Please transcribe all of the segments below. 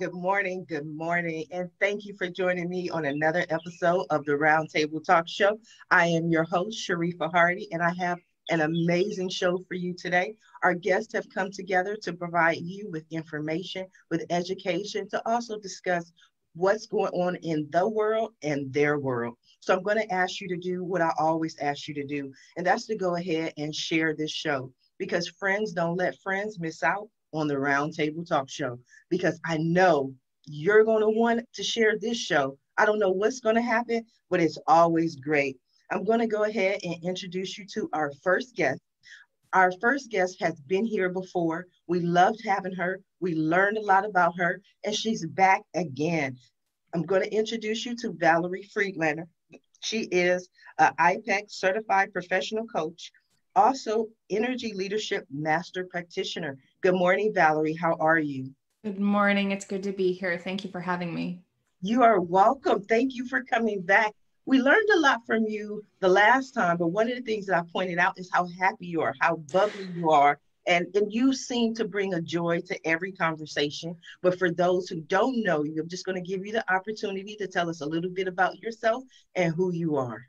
Good morning, and thank you for joining me on another episode of the Roundtable Talk Show. I am your host, Sharifa Hardy, and I have an amazing show for you today. Our guests have come together to provide you with information, with education, to also discuss what's going on in the world and their world. So I'm going to ask you to do what I always ask you to do, and that's to go ahead and share this show because friends don't let friends miss out on the Roundtable Talk Show because I know you're going to want to share this show. I don't know what's going to happen, but it's always great. I'm going to go ahead and introduce you to our first guest. Our first guest has been here before. We loved having her. We learned a lot about her, and she's back again. I'm going to introduce you to Valerie Friedlander. She is an IPEC certified professional coach, also energy leadership master practitioner. Good morning, Valerie. How are you? Good morning. It's good to be here. Thank you for having me. You are welcome. Thank you for coming back. We learned a lot from you the last time, but one of the things that I pointed out is how happy you are, how bubbly you are, and you seem to bring a joy to every conversation. But for those who don't know you, I'm just going to give you the opportunity to tell us a little bit about yourself and who you are.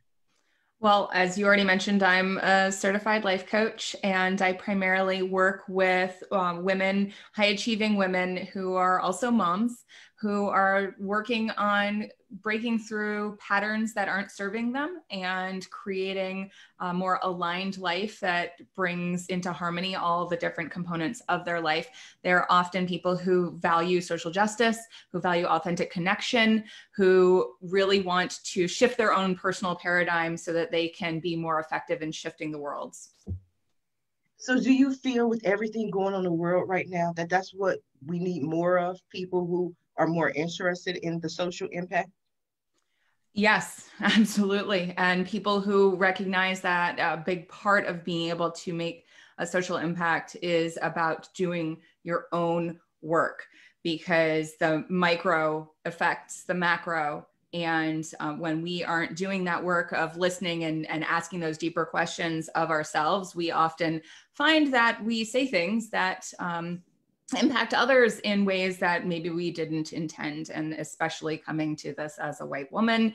Well, as you already mentioned, I'm a certified life coach, and I primarily work with women, high achieving women who are also moms, who are working on breaking through patterns that aren't serving them and creating a more aligned life that brings into harmony all the different components of their life. They're often people who value social justice, who value authentic connection, who really want to shift their own personal paradigm so that they can be more effective in shifting the world. So do you feel with everything going on in the world right now that that's what we need more of, people who are more interested in the social impact? Yes, absolutely. And people who recognize that a big part of being able to make a social impact is about doing your own work, because the micro affects the macro. And when we aren't doing that work of listening and asking those deeper questions of ourselves, we often find that we say things that impact others in ways that maybe we didn't intend. And especially coming to this as a white woman,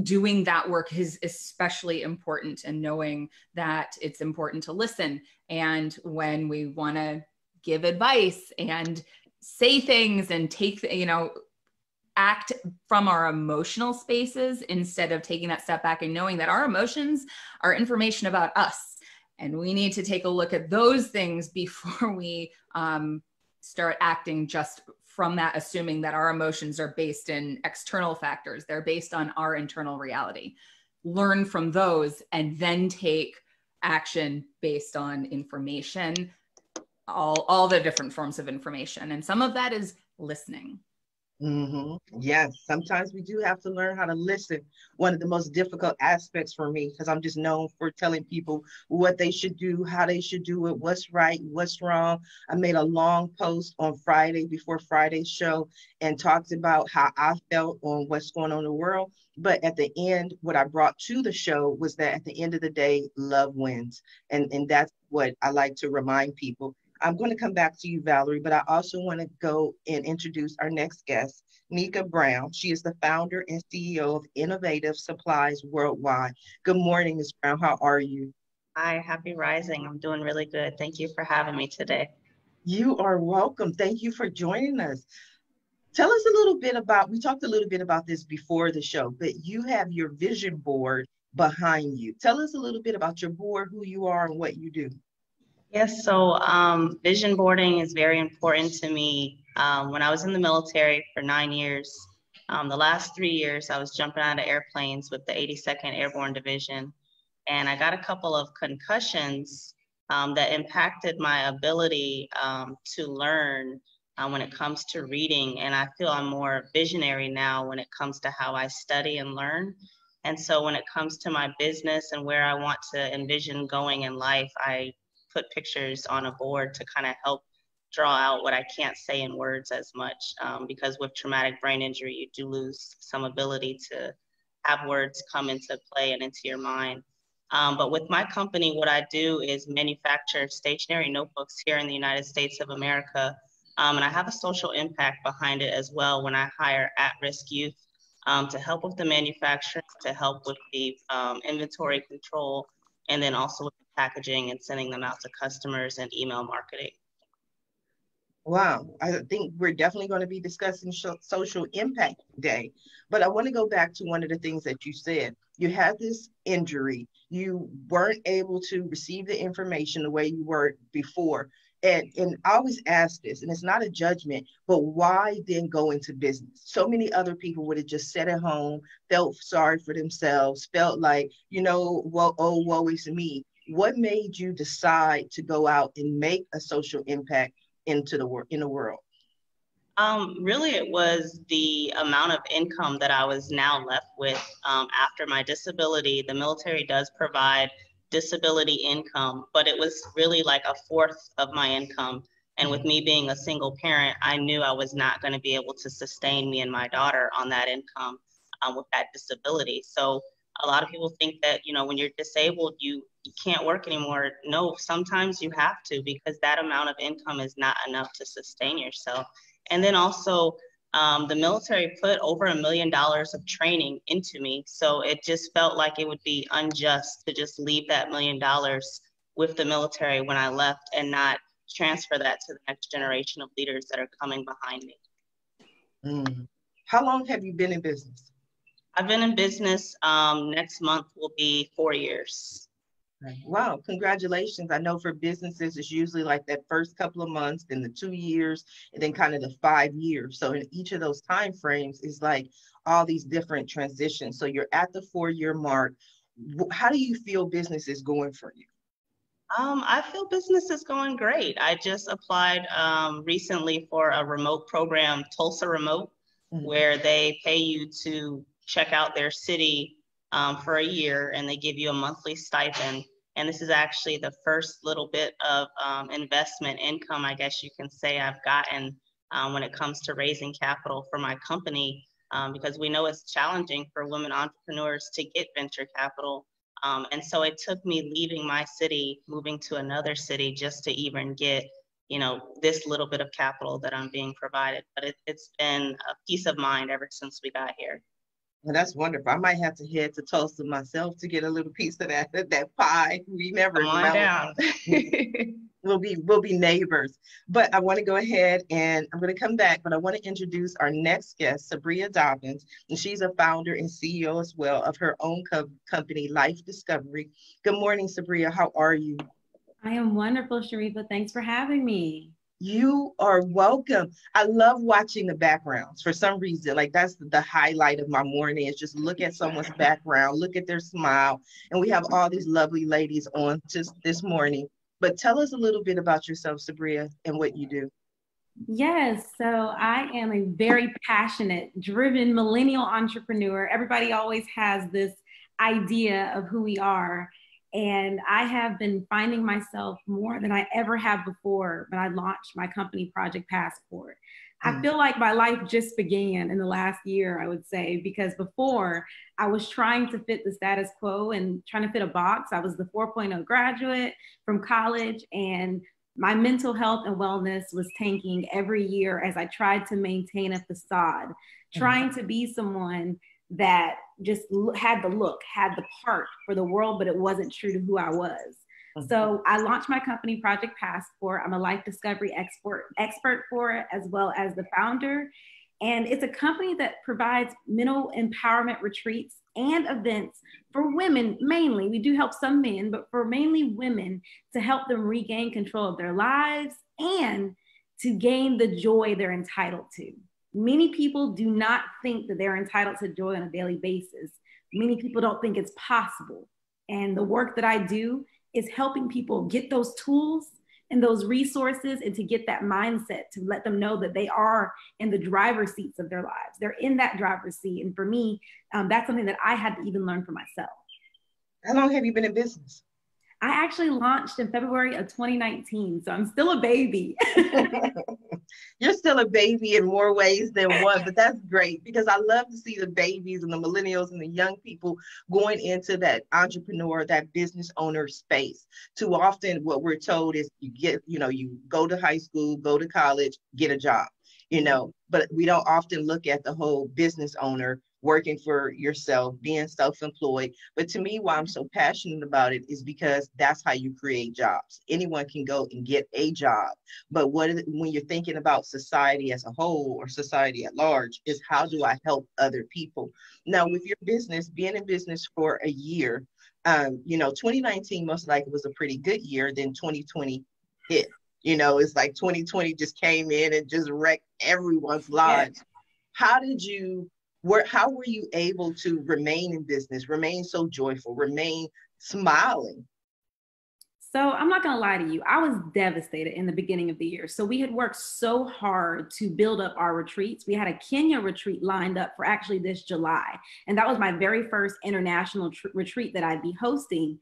doing that work is especially important, and knowing that it's important to listen. And when we want to give advice and say things and take, act from our emotional spaces instead of taking that step back and knowing that our emotions are information about us. And we need to take a look at those things before we start acting just from that, assuming that our emotions are based in external factors. They're based on our internal reality. Learn from those and then take action based on information, all the different forms of information. And some of that is listening. Yes, sometimes we do have to learn how to listen. One of the most difficult aspects for me, because I'm just known for telling people what they should do, how they should do it, what's right, what's wrong. I made a long post on Friday before Friday's show and talked about how I felt on what's going on in the world. But at the end, what I brought to the show was that at the end of the day, love wins. And that's what I like to remind people. I'm going to come back to you, Valerie, but I also want to go and introduce our next guest, Nneka Brown. She is the founder and CEO of Innovative Supplies Worldwide. Good morning, Ms. Brown. How are you? Hi, happy rising. I'm doing really good. Thank you for having me today. You are welcome. Thank you for joining us. Tell us a little bit about, we talked a little bit about this before the show, but you have your vision board behind you. Tell us a little bit about your board, who you are, and what you do. Yes, so vision boarding is very important to me. When I was in the military for 9 years, the last 3 years, I was jumping out of airplanes with the 82nd Airborne Division. And I got a couple of concussions that impacted my ability to learn when it comes to reading. And I feel I'm more visionary now when it comes to how I study and learn. And so when it comes to my business and where I want to envision going in life, I put pictures on a board to kind of help draw out what I can't say in words as much, because with traumatic brain injury, you do lose some ability to have words come into play and into your mind. But with my company, what I do is manufacture stationary notebooks here in the United States of America And I have a social impact behind it as well when I hire at-risk youth to help with the manufacturing, to help with the inventory control, and then also with the packaging and sending them out to customers and email marketing. Wow, I think we're definitely going to be discussing social impact today. But I want to go back to one of the things that you said. You had this injury. You weren't able to receive the information the way you were before. And I always ask this, and it's not a judgment, but why then go into business? So many other people would have just sat at home, felt sorry for themselves, felt like, well, oh, woe is me. What made you decide to go out and make a social impact in the world? Really, it was the amount of income that I was now left with after my disability. The military does provide disability income, but it was really like a fourth of my income. And with me being a single parent, I knew I was not going to be able to sustain me and my daughter on that income with that disability. So a lot of people think that, when you're disabled, you can't work anymore. No, sometimes you have to, because that amount of income is not enough to sustain yourself. And then also, the military put over $1 million of training into me. So it just felt like it would be unjust to just leave that $1 million with the military when I left and not transfer that to the next generation of leaders that are coming behind me. How long have you been in business? I've been in business, next month will be 4 years. Wow, congratulations. I know for businesses, it's usually like that first couple of months, then the 2 years, and then kind of the 5 years. So in each of those time frames is like all these different transitions. So you're at the 4-year mark. How do you feel business is going for you? I feel business is going great. I just applied recently for a remote program, Tulsa Remote, where they pay you to check out their city for a year, and they give you a monthly stipend. And this is actually the first little bit of investment income, I guess you can say, I've gotten when it comes to raising capital for my company, because we know it's challenging for women entrepreneurs to get venture capital. And so it took me leaving my city, moving to another city just to even get, this little bit of capital that I'm being provided. But it's been a peace of mind ever since we got here. Well, that's wonderful. I might have to head to Tulsa myself to get a little piece of that pie. We never Come on down. We'll be neighbors. But I want to go ahead and I'm going to come back, but I want to introduce our next guest, Sabriya Dobbins, and she's a founder and CEO as well of her own company, Life Discovery. Good morning, Sabriya. How are you? I am wonderful, Sharifa. Thanks for having me. You are welcome. I love watching the backgrounds for some reason. Like that's the highlight of my morning is just look at someone's background, look at their smile. And we have all these lovely ladies on just this morning. But tell us a little bit about yourself, Sabriya, and what you do. Yes, so I am a very passionate, driven millennial entrepreneur. Everybody always has this idea of who we are. And I have been finding myself more than I ever have before when I launched my company, Project Passport. I feel like my life just began in the last year, I would say, because before I was trying to fit the status quo and trying to fit a box. I was the 4.0 graduate from college, and my mental health and wellness was tanking every year as I tried to maintain a facade, trying to be someone that just had the look, had the part for the world, but it wasn't true to who I was. So I launched my company, Project Passport. I'm a life discovery expert for it, as well as the founder. And it's a company that provides mental empowerment retreats and events for women mainly. We do help some men, but for mainly women, to help them regain control of their lives and to gain the joy they're entitled to. Many people do not think that they're entitled to joy on a daily basis. Many people don't think it's possible. And the work that I do is helping people get those tools and those resources and to get that mindset to let them know that they are in the driver's seats of their lives. They're in that driver's seat. And for me, that's something that I had to even learn for myself. How long have you been in business? I actually launched in February of 2019, so I'm still a baby. You're still a baby in more ways than one, but that's great because I love to see the babies and the millennials and the young people going into that entrepreneur, that business owner space. Too often what we're told is you go to high school, go to college, get a job, but we don't often look at the whole business owner working for yourself, being self-employed. But to me, why I'm so passionate about it is because that's how you create jobs. Anyone can go and get a job. But when you're thinking about society as a whole or society at large, is how do I help other people? Now, with your business, being in business for a year, 2019 most likely was a pretty good year. Then 2020 hit. It's like 2020 just came in and just wrecked everyone's lives. How were you able to remain in business, remain so joyful, remain smiling? So I'm not going to lie to you. I was devastated in the beginning of the year. So we had worked so hard to build up our retreats. We had a Kenya retreat lined up for actually this July. And that was my very first international retreat that I'd be hosting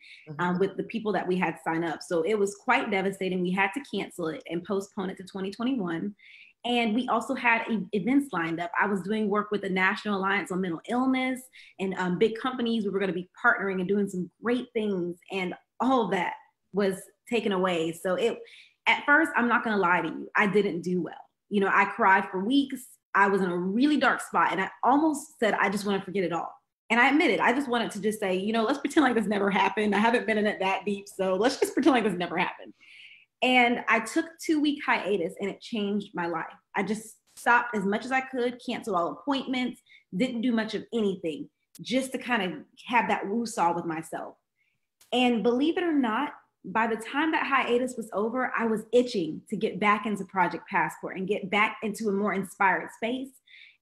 with the people that we had signed up. So it was quite devastating. We had to cancel it and postpone it to 2021. And we also had events lined up. I was doing work with the National Alliance on Mental Illness and big companies. We were going to be partnering and doing some great things. And all of that was taken away. So at first, I'm not going to lie to you, I didn't do well. I cried for weeks. I was in a really dark spot and I almost said, I just want to forget it all. And I admitted, I just wanted to just say, let's pretend like this never happened. I haven't been in it that deep. So let's just pretend like this never happened. And I took a 2-week hiatus and it changed my life. I just stopped as much as I could, canceled all appointments, didn't do much of anything, just to kind of have that woo-saw with myself. And believe it or not, by the time that hiatus was over, I was itching to get back into Project Passport and get back into a more inspired space.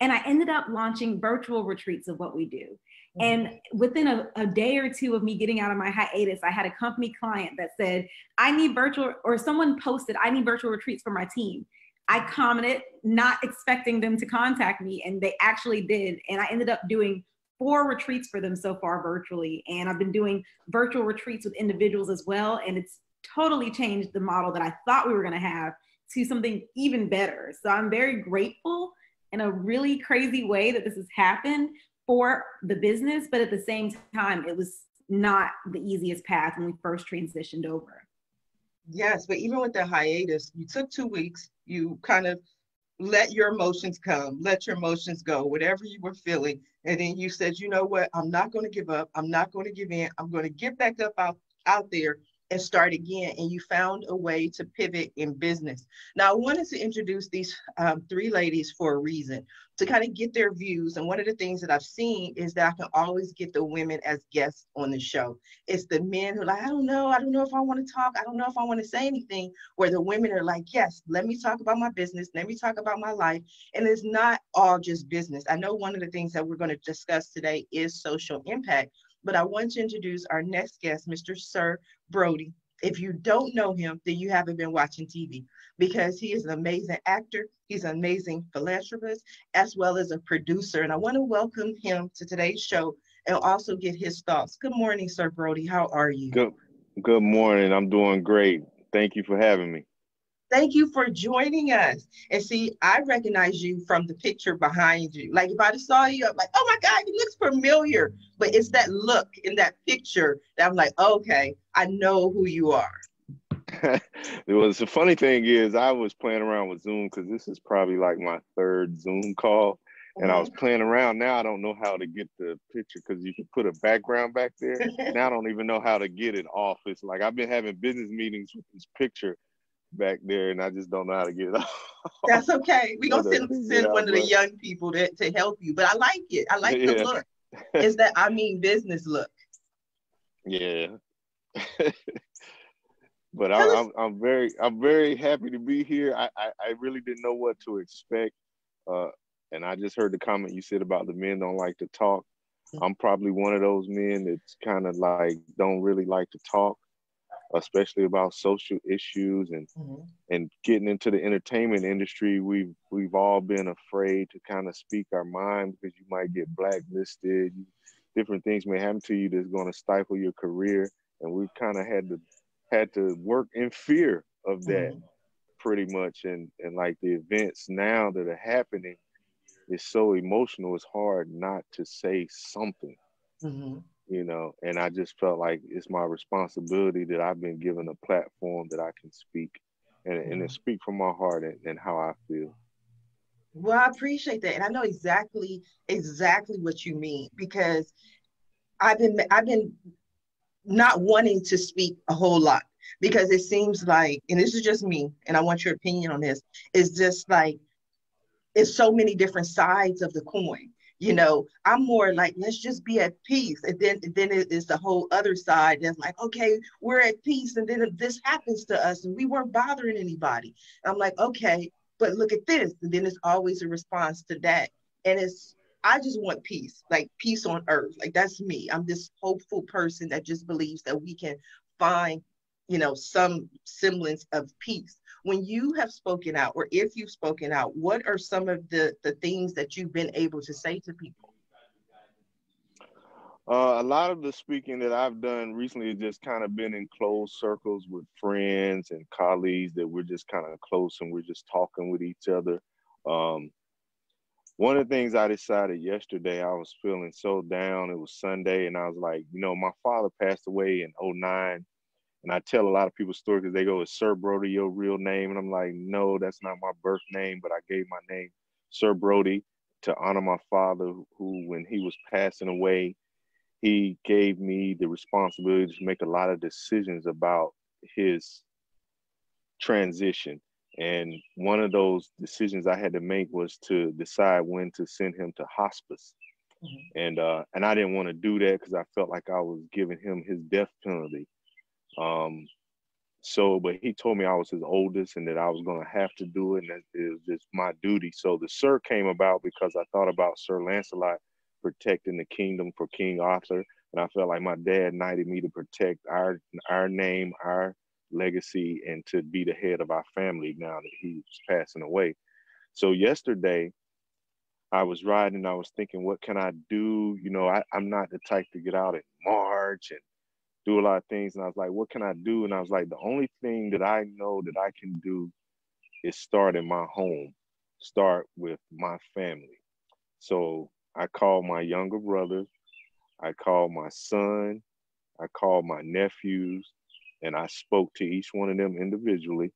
And I ended up launching virtual retreats of what we do. And within a day or two of me getting out of my hiatus, I had a company client that said, I need virtual, or someone posted, I need virtual retreats for my team. I commented, not expecting them to contact me, and they actually did. And I ended up doing 4 retreats for them so far virtually. And I've been doing virtual retreats with individuals as well. And it's totally changed the model that I thought we were going to have to something even better. So I'm very grateful in a really crazy way that this has happened for the business. But at the same time, it was not the easiest path when we first transitioned over. Yes, but even with the hiatus, you took 2 weeks, you kind of let your emotions come, let your emotions go, whatever you were feeling. And then you said, you know what, I'm not going to give up. I'm not going to give in. I'm going to get back up out there and start again. And you found a way to pivot in business. Now, I wanted to introduce these 3 ladies for a reason, to kind of get their views. And one of the things that I've seen is that I can always get the women as guests on the show. It's the men who are like, I don't know if I want to talk. I don't know if I want to say anything, where the women are like, yes, let me talk about my business. Let me talk about my life. And it's not all just business. I know one of the things that we're going to discuss today is social impact, but I want to introduce our next guest, Mr. Sir Brodie. If you don't know him, then you haven't been watching TV, because he is an amazing actor. He's an amazing philanthropist, as well as a producer. And I want to welcome him to today's show and also get his thoughts. Good morning, Sir Brodie. How are you? Good morning. I'm doing great. Thank you for having me. Thank you for joining us. And see, I recognize you from the picture behind you. Like if I saw you, I'm like, oh my God, he looks familiar. But it's that look in that picture that I'm like, okay, I know who you are. The funny thing is, I was playing around with Zoom because this is probably like my 3rd Zoom call. And I was playing around. Now I don't know how to get the picture because you can put a background back there. Now I don't even know how to get it off. It's like I've been having business meetings with this picture back there, and I just don't know how to get it off. That's okay. We're going to send one of the young people to help you. But I like it. I like the look. It's that business look. Yeah. But I'm very happy to be here. I really didn't know what to expect. And I just heard the comment you said about the men don't like to talk. I'm probably one of those men that's kind of like don't really like to talk, especially about social issues and getting into the entertainment industry. We've all been afraid to kind of speak our mind because you might get blacklisted. Different things may happen to you that's going to stifle your career. And we've kind of had to work in fear of that. pretty much. And like the events now that are happening is so emotional. It's hard not to say something, you know, and I just felt like it's my responsibility that I've been given a platform that I can speak and speak from my heart and how I feel. Well, I appreciate that. And I know exactly what you mean, because I've been not wanting to speak a whole lot, because it seems like, and this is just me, and I want your opinion on this, is just like it's so many different sides of the coin. You know, I'm more like, let's just be at peace. And then it is the whole other side that's like, okay, we're at peace. And then if this happens to us and we weren't bothering anybody, I'm like, okay, but look at this. And then it's always a response to that. And I just want peace, like peace on earth. Like that's me. I'm this hopeful person that just believes that we can find, some semblance of peace. When you have spoken out, or if you've spoken out, what are some of the things that you've been able to say to people? A lot of the speaking that I've done recently has just kind of been in closed circles with friends and colleagues that we're just kind of close and we're just talking with each other. One of the things I decided yesterday, I was feeling so down. It was Sunday, and I was like, my father passed away in '09. And I tell a lot of people stories because they go, is Sir Brodie your real name? And I'm like, no, that's not my birth name, but I gave my name Sir Brodie to honor my father, who, when he was passing away, he gave me the responsibility to make a lot of decisions about his transition. And one of those decisions I had to make was to decide when to send him to hospice. And I didn't want to do that because I felt like I was giving him his death penalty. But he told me I was his oldest and that I was going to have to do it, and that it was just my duty. So the Sir came about because I thought about Sir Lancelot protecting the kingdom for King Arthur, and I felt like my dad knighted me to protect our name, our legacy, and to be the head of our family now that he was passing away. So yesterday, I was riding, I was thinking, what can I do? I'm not the type to get out and march and do a lot of things. And I was like, what can I do? And I was like, the only thing that I know that I can do is start in my home, start with my family. So I called my younger brother, I called my son, I called my nephews, and I spoke to each one of them individually,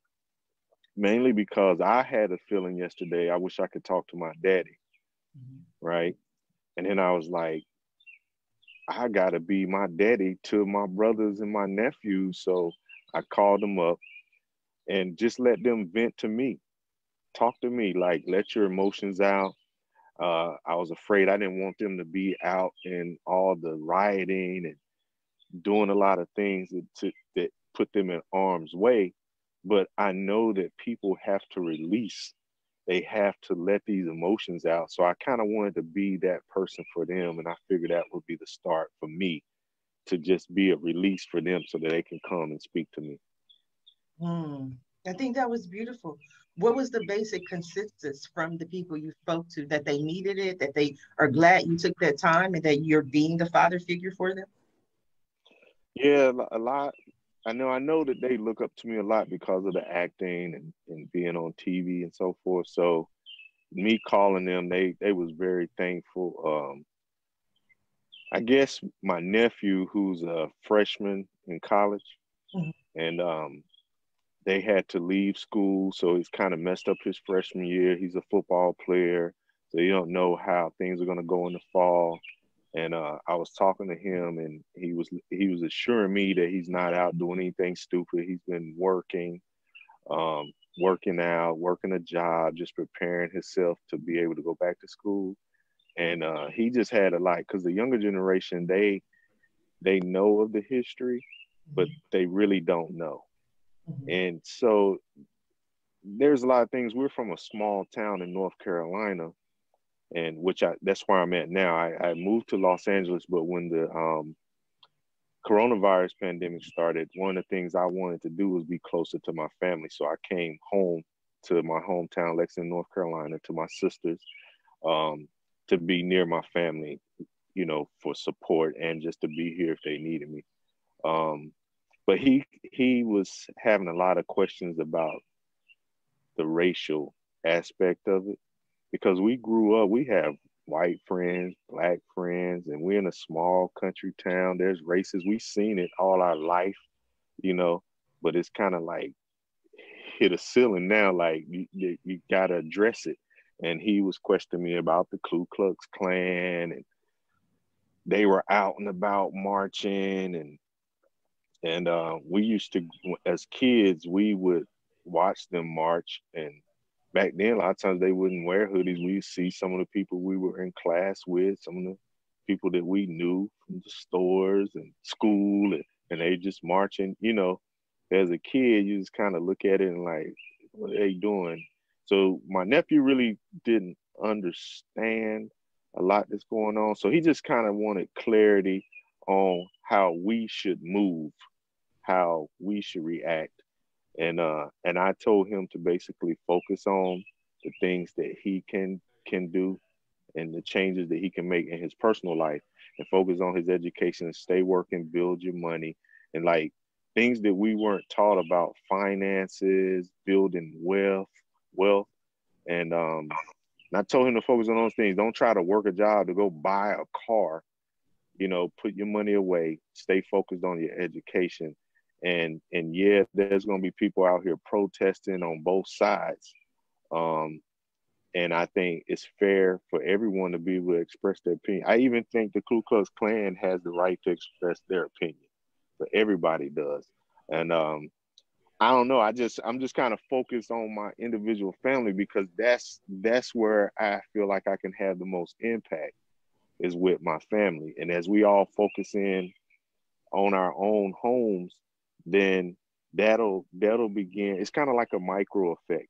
mainly because I had a feeling yesterday, I wish I could talk to my daddy, right? And then I was like, I gotta be my daddy to my brothers and my nephews. So I called them up and just let them vent to me, talk to me, like let your emotions out. I was afraid, I didn't want them to be out in all the rioting and doing a lot of things that put them in harm's way. But I know that people have to release. They have to let these emotions out. So I kind of wanted to be that person for them. And I figured that would be the start for me, to just be a release for them so that they can come and speak to me. I think that was beautiful. What was the basic consensus from the people you spoke to, that they needed it, that they are glad you took that time, and that you're being the father figure for them? Yeah, a lot. I know that they look up to me a lot because of the acting and being on TV and so forth. So me calling them, they was very thankful. I guess my nephew, who's a freshman in college, and they had to leave school, so he's kind of messed up his freshman year. He's a football player, so you don't know how things are going to go in the fall. And I was talking to him, and he was assuring me that he's not out doing anything stupid. He's been working out, working a job, just preparing himself to be able to go back to school. And he just had a lot, because the younger generation, they know of the history, but they really don't know. And so there's a lot of things. We're from a small town in North Carolina, and that's where I'm at now. I moved to Los Angeles, but when the coronavirus pandemic started, one of the things I wanted to do was be closer to my family. So I came home to my hometown, Lexington, North Carolina, to my sisters, to be near my family, for support and just to be here if they needed me. But he was having a lot of questions about the racial aspect of it, because we grew up, we have white friends, black friends, and we're in a small country town. There's races. We've seen it all our life, you know, but it's kind of like hit a ceiling now. Like you got to address it. And he was questioning me about the Ku Klux Klan, and they were out and about marching, and we used to, as kids, we would watch them march. And back then, a lot of times they wouldn't wear hoodies. We see some of the people we were in class with, some of the people that we knew from the stores and school, and they just marching. You know, as a kid, you just kind of look at it and like, what are they doing? So my nephew really didn't understand a lot that's going on. So he just kind of wanted clarity on how we should move, how we should react. And I told him to basically focus on the things that he can do and the changes that he can make in his personal life, and focus on his education and stay working, build your money, and like things that we weren't taught about: finances, building wealth. And I told him to focus on those things. Don't try to work a job to go buy a car. You know, put your money away, stay focused on your education. And yeah, there's going to be people out here protesting on both sides. And I think it's fair for everyone to be able to express their opinion. I even think the Ku Klux Klan has the right to express their opinion, but everybody does. And I don't know. I'm just kind of focused on my individual family, because that's where I feel like I can have the most impact, is with my family. And as we all focus in on our own homes, then that'll begin. It's kind of like a micro effect.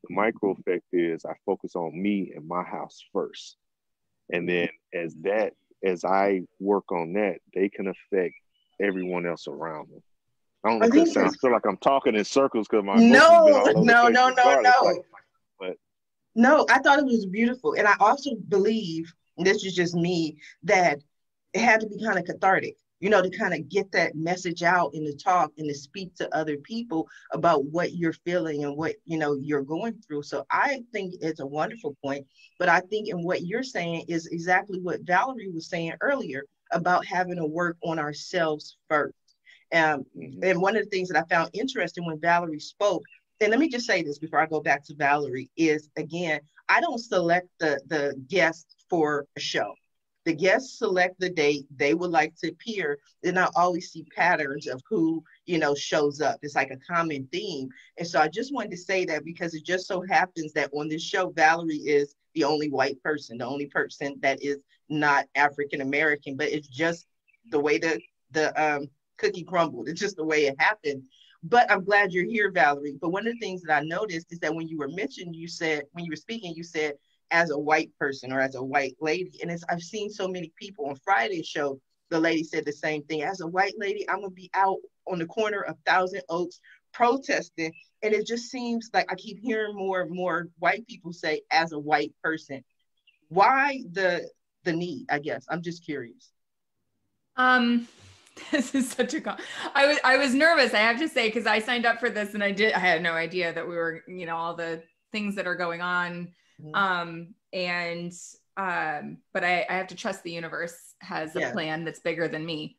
The micro effect is I focus on me and my house first. And then as I work on that, they can affect everyone else around me. I don't know if that sounds, I feel like I'm talking in circles because my emotions been all over the place. But no, I thought it was beautiful. And I also believe, and this is just me, that it had to be kind of cathartic, you know, to kind of get that message out and to talk and to speak to other people about what you're feeling and what, you know, you're going through. So I think it's a wonderful point. But I think in what you're saying is exactly what Valerie was saying earlier about having to work on ourselves first. And one of the things that I found interesting when Valerie spoke, and let me just say this before I go back to Valerie, is again, I don't select the guests for a show. The guests select the date they would like to appear. Then I always see patterns of who, you know, shows up. It's like a common theme. And so I just wanted to say that because it just so happens that on this show, Valerie is the only white person, the only person that is not African-American, but it's just the way that the cookie crumbled. It's just the way it happened. But I'm glad you're here, Valerie. But one of the things that I noticed is that when you were mentioned, you said, when you were speaking, you said, as a white person or as a white lady. And I've seen so many people on Friday's show, the lady said the same thing. As a white lady, I'm going to be out on the corner of Thousand Oaks protesting. And it just seems like I keep hearing more and more white people say, as a white person. Why the need, I guess? I'm just curious. This is such a I was nervous, I have to say, because I signed up for this and I had no idea that we were, you know, all the things that are going on. But I have to trust the universe has a plan that's bigger than me.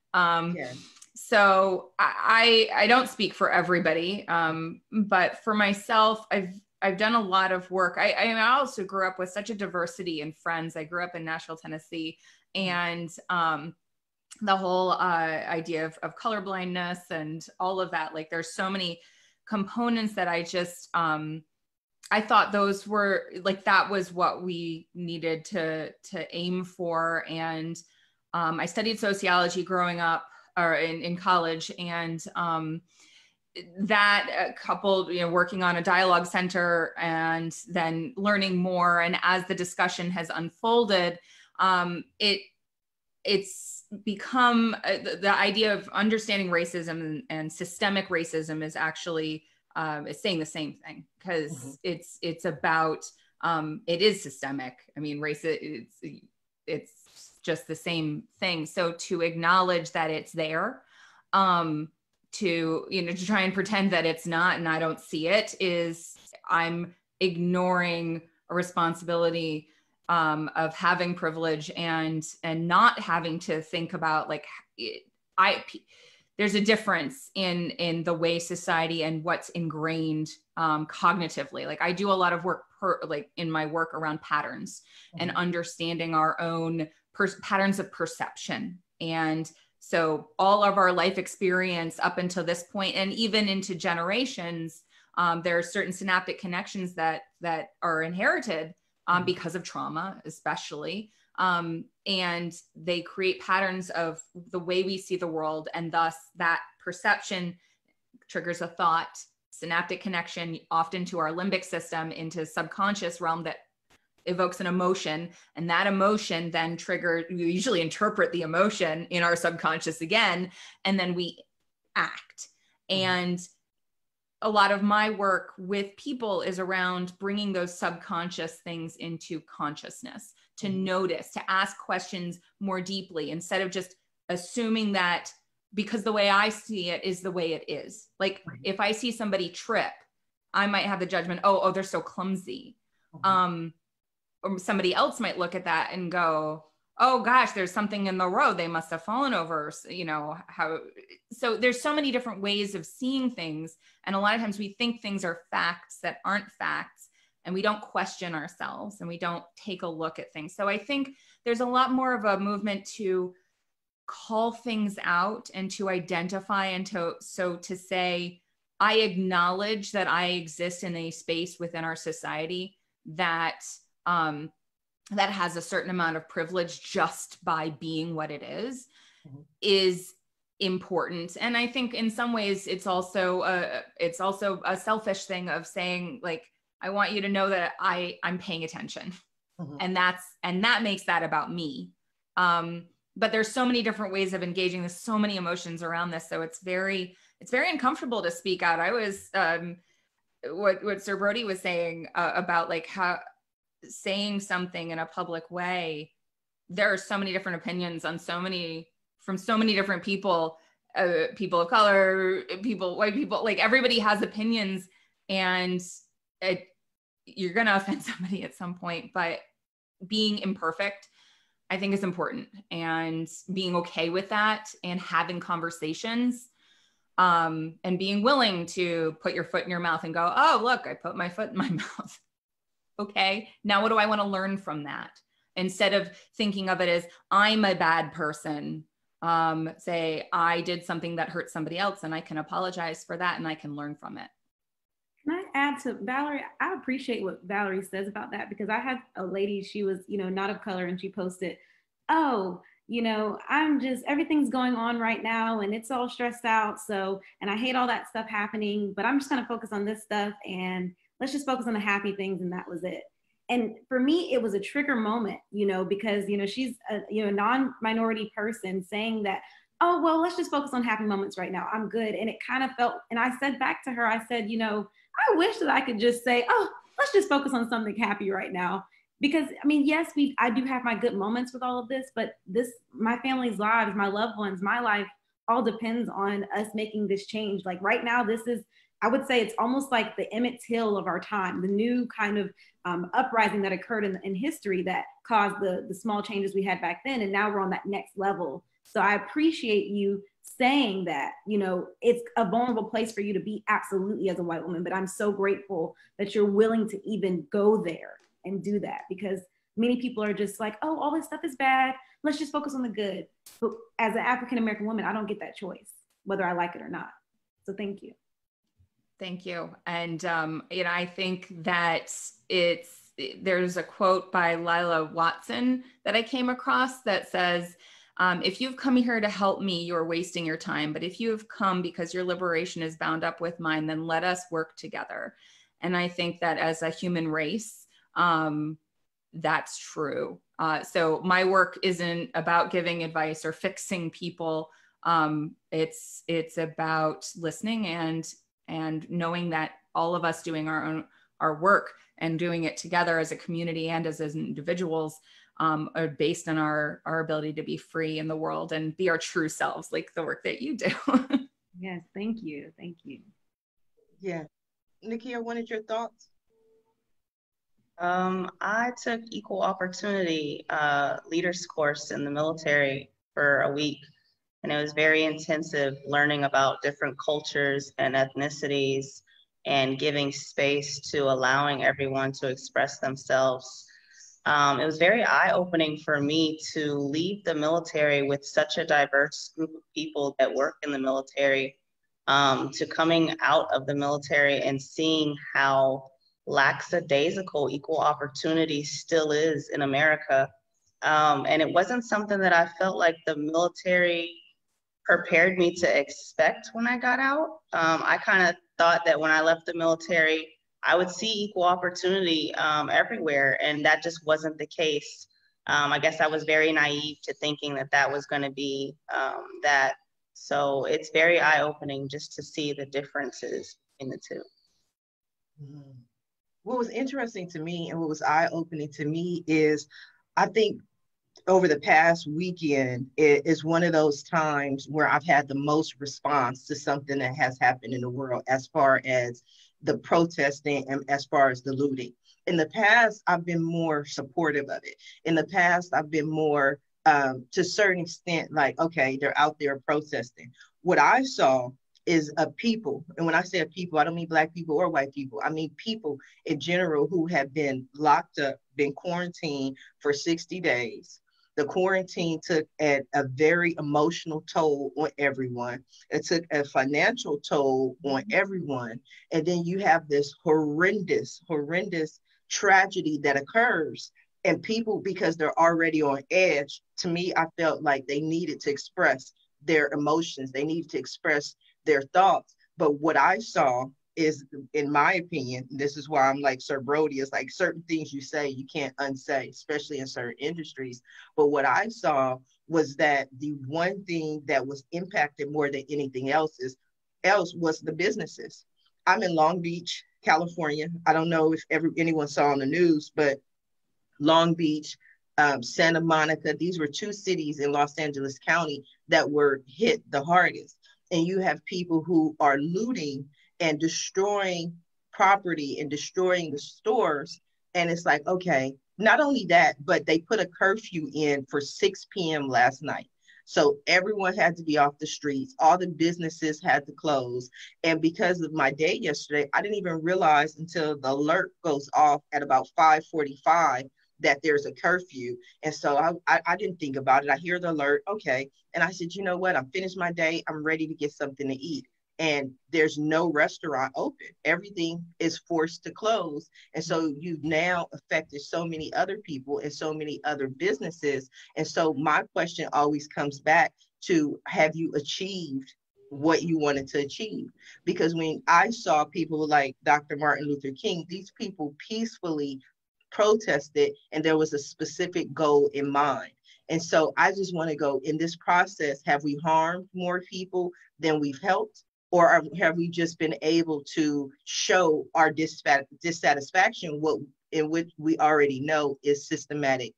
So I don't speak for everybody. But for myself, I've done a lot of work. I also grew up with such a diversity in friends. I grew up in Nashville, Tennessee, and the whole idea of colorblindness and all of that, like there's so many components that I just, I thought those were like, that was what we needed to aim for. And I studied sociology growing up or in college, and that coupled, you know, working on a dialogue center and then learning more. And as the discussion has unfolded, it's become the idea of understanding racism and systemic racism is actually is saying the same thing, because it's about it is systemic. I mean, it's just the same thing. So to acknowledge that it's there, to try and pretend that it's not and I don't see it is I'm ignoring a responsibility of having privilege and not having to think about like there's a difference in the way society and what's ingrained cognitively. Like I do a lot of work in my work around patterns and understanding our own patterns of perception. And so all of our life experience up until this point, and even into generations, there are certain synaptic connections that are inherited because of trauma, especially. And they create patterns of the way we see the world. And thus that perception triggers a thought, synaptic connection, often to our limbic system, into subconscious realm that evokes an emotion. And that emotion then we usually interpret the emotion in our subconscious again, and then we act. And a lot of my work with people is around bringing those subconscious things into consciousness, to notice, to ask questions more deeply, instead of just assuming that because the way I see it is the way it is. Like if I see somebody trip, I might have the judgment, oh, they're so clumsy. Or somebody else might look at that and go, oh gosh, there's something in the road. They must have fallen over, so there's so many different ways of seeing things. And a lot of times we think things are facts that aren't facts, and we don't question ourselves and we don't take a look at things. So I think there's a lot more of a movement to call things out and to identify and to say, I acknowledge that I exist in a space within our society that has a certain amount of privilege just by being what it is important. And I think in some ways it's also a selfish thing of saying, like, I want you to know that I'm paying attention. And that makes that about me. But there's so many different ways of engaging. There's so many emotions around this. So it's very uncomfortable to speak out. I was, what Sir Brodie was saying about like how saying something in a public way, there are so many different opinions on from so many different people, people of color, white people, like everybody has opinions, and you're going to offend somebody at some point. But being imperfect, I think, is important, and being okay with that, and having conversations, and being willing to put your foot in your mouth and go, oh, look, I put my foot in my mouth. Okay, now what do I want to learn from that? Instead of thinking of it as I'm a bad person, say I did something that hurt somebody else, and I can apologize for that, and I can learn from it. Can I add to Valerie? I appreciate what Valerie says about that, because I had a lady, she was, not of color, and she posted, oh, everything's going on right now and it's all stressed out. So, and I hate all that stuff happening, but I'm just going to focus on this stuff, and let's just focus on the happy things. And that was it. And for me, it was a trigger moment, because, she's a non-minority person saying that, oh, well, let's just focus on happy moments right now. I'm good. And it kind of felt, and I said back to her, I said, I wish that I could just say, oh, let's just focus on something happy right now. Because yes, I do have my good moments with all of this, but my family's lives, my loved ones, my life all depends on us making this change. Like right now, I would say it's almost like the Emmett Till of our time, the new kind of uprising that occurred in history that caused the small changes we had back then. And now we're on that next level. So I appreciate you saying that, it's a vulnerable place for you to be, absolutely, as a white woman, but I'm so grateful that you're willing to even go there and do that, because many people are just like, oh, all this stuff is bad, let's just focus on the good. But as an African-American woman, I don't get that choice, whether I like it or not. So thank you. Thank you. And, I think that there's a quote by Lila Watson that I came across that says, if you've come here to help me, you're wasting your time. But if you have come because your liberation is bound up with mine, then let us work together. And I think that as a human race, that's true. So my work isn't about giving advice or fixing people. It's about listening and knowing that all of us doing our work and doing it together as a community and as individuals are based on our ability to be free in the world and be our true selves, like the work that you do. Yes, thank you. Thank you. Yeah. Nikki, I wanted your thoughts. I took equal opportunity leaders course in the military for a week, and it was very intensive learning about different cultures and ethnicities and giving space to allowing everyone to express themselves. It was very eye-opening for me to leave the military with such a diverse group of people that work in the military, to coming out of the military and seeing how lackadaisical equal opportunity still is in America. And it wasn't something that I felt like the military prepared me to expect when I got out. I kind of thought that when I left the military, I would see equal opportunity everywhere, and that just wasn't the case. I guess I was very naive to thinking that that was going to be that. So it's very eye-opening just to see the differences in the two. Mhm. What was interesting to me and what was eye-opening to me is I think over the past weekend, it is one of those times where I've had the most response to something that has happened in the world as far as the protesting and as far as the looting. In the past, I've been more supportive of it. In the past, I've been more, to a certain extent, like, okay, they're out there protesting. What I saw is a people, and when I say a people, I don't mean Black people or white people. I mean people in general who have been locked up, been quarantined for 60 days. The quarantine took a very emotional toll on everyone. It took a financial toll on everyone. And then you have this horrendous, horrendous tragedy that occurs. And people, because they're already on edge, to me, I felt like they needed to express their emotions. They needed to express their thoughts. But what I saw is, in my opinion, this is why I'm like Sir Brodie, is like certain things you say you can't unsay, especially in certain industries. But what I saw was that the one thing that was impacted more than anything else was the businesses. I'm in Long Beach, California. I don't know if anyone saw on the news, but Long Beach, Santa Monica, these were two cities in Los Angeles County that were hit the hardest. And you have people who are looting and destroying property and destroying the stores. And it's like, okay, not only that, but they put a curfew in for 6 p.m. last night. So everyone had to be off the streets. All the businesses had to close. And because of my day yesterday, I didn't even realize until the alert goes off at about 5:45 that there's a curfew. And so I didn't think about it. I hear the alert. Okay. And I said, you know what? I'm finished my day. I'm ready to get something to eat. And there's no restaurant open. Everything is forced to close. And so you've now affected so many other people and so many other businesses. And so my question always comes back to, have you achieved what you wanted to achieve? Because when I saw people like Dr. Martin Luther King, these people peacefully protested and there was a specific goal in mind. And so I just want to go, in this process, have we harmed more people than we've helped? Or have we just been able to show our dissatisfaction in which we already know is systematic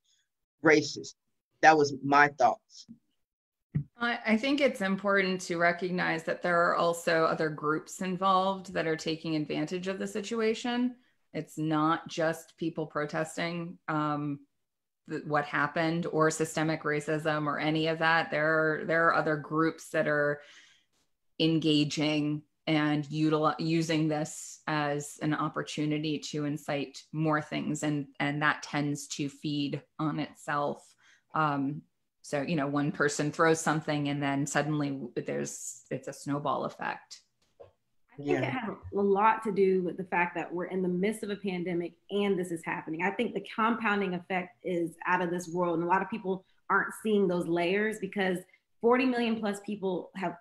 racist? That was my thoughts. I think it's important to recognize that there are also other groups involved that are taking advantage of the situation. It's not just people protesting what happened or systemic racism or any of that. There are other groups that are engaging and using this as an opportunity to incite more things, and that tends to feed on itself. So, you know, one person throws something and then suddenly it's a snowball effect. I think it has a lot to do with the fact that we're in the midst of a pandemic and this is happening. I think the compounding effect is out of this world, and a lot of people aren't seeing those layers because 40 million plus people have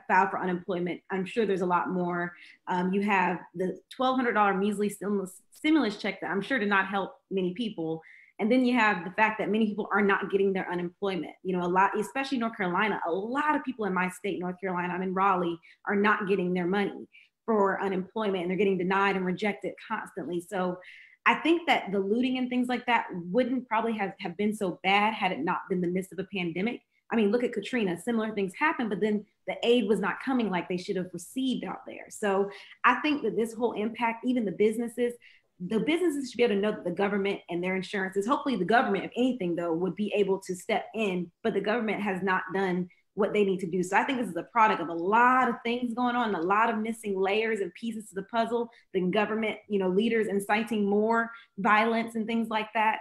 filed for unemployment. I'm sure there's a lot more. You have the $1,200 measly stimulus check that I'm sure did not help many people. And then you have the fact that many people are not getting their unemployment. You know, a lot, especially North Carolina, a lot of people in my state, North Carolina, I'm in Raleigh, are not getting their money for unemployment, and they're getting denied and rejected constantly. So I think that the looting and things like that wouldn't probably have been so bad had it not been the midst of a pandemic. I mean, look at Katrina, similar things happened, but then the aid was not coming like they should have received out there. So I think that this whole impact, even the businesses should be able to know that the government and their insurances, hopefully the government, if anything though, would be able to step in, but the government has not done what they need to do. So I think this is a product of a lot of things going on, a lot of missing layers and pieces to the puzzle, the government, leaders inciting more violence and things like that.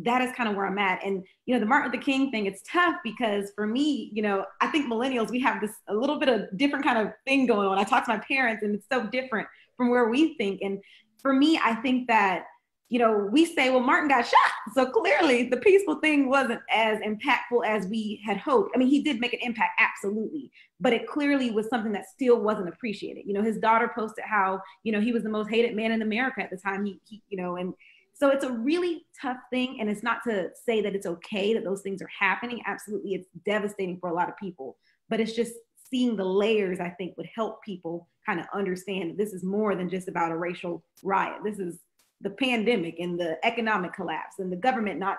That is kind of where I'm at. And, the Martin Luther King thing, it's tough because for me, I think millennials, we have this a little bit of different kind of thing going on. I talk to my parents and it's so different from where we think. And for me, I think that, we say, well, Martin got shot. So clearly the peaceful thing wasn't as impactful as we had hoped. I mean, he did make an impact, absolutely. But it clearly was something that still wasn't appreciated. His daughter posted how, he was the most hated man in America at the time. And so it's a really tough thing. And it's not to say that it's okay that those things are happening. Absolutely. It's devastating for a lot of people. But it's just seeing the layers, I think, would help people kind of understand that this is more than just about a racial riot. This is the pandemic and the economic collapse and the government not,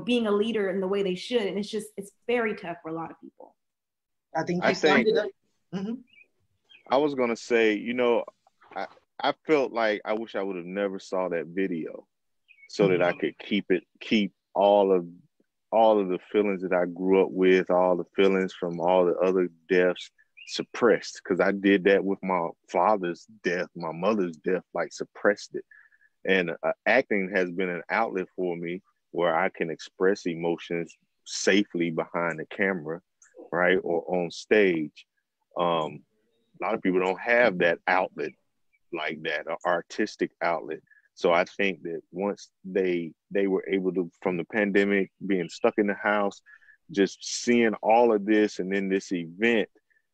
being a leader in the way they should. And it's very tough for a lot of people. I think you summed it up. Mm-hmm. I was going to say, I felt like I wish I would have never saw that video so that I could keep all of the feelings that I grew up with, all the feelings from all the other deaths suppressed. Because I did that with my father's death, my mother's death, like suppressed it. And acting has been an outlet for me where I can express emotions safely behind the camera, right, or on stage. A lot of people don't have that outlet like that, an artistic outlet. So I think that once they were able to, from the pandemic, being stuck in the house, just seeing all of this and then this event,